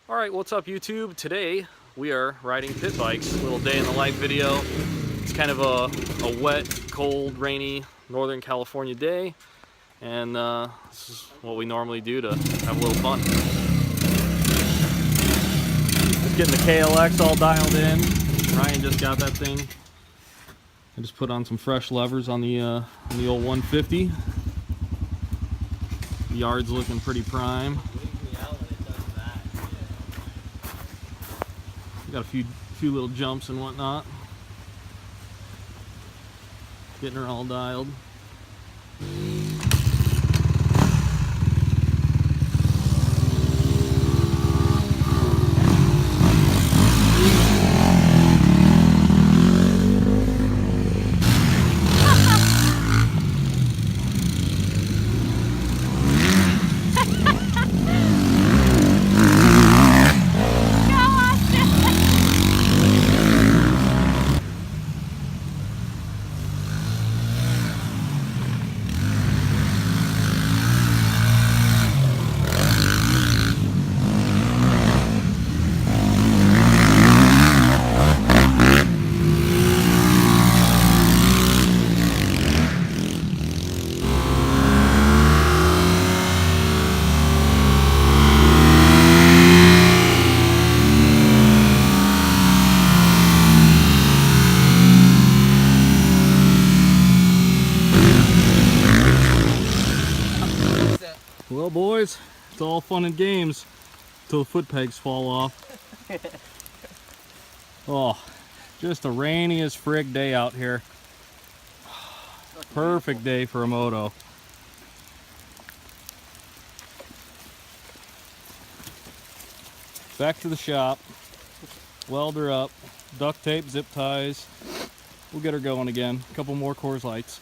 Alright, what's up YouTube? Today we are riding pit bikes, a little day in the life video. It's kind of a wet, cold, rainy Northern California day, and this is what we normally do to have a little fun. Just getting the KLX all dialed in. Ryan just got that thing. I just put on some fresh levers on the old 150. The yard's looking pretty prime. Got a few little jumps and whatnot. Getting her all dialed. Well, boys, it's all fun and games until the foot pegs fall off. Oh, just the rainiest frig day out here. Perfect day for a moto. Back to the shop, weld her up, duct tape, zip ties. We'll get her going again. A couple more Coors Lights.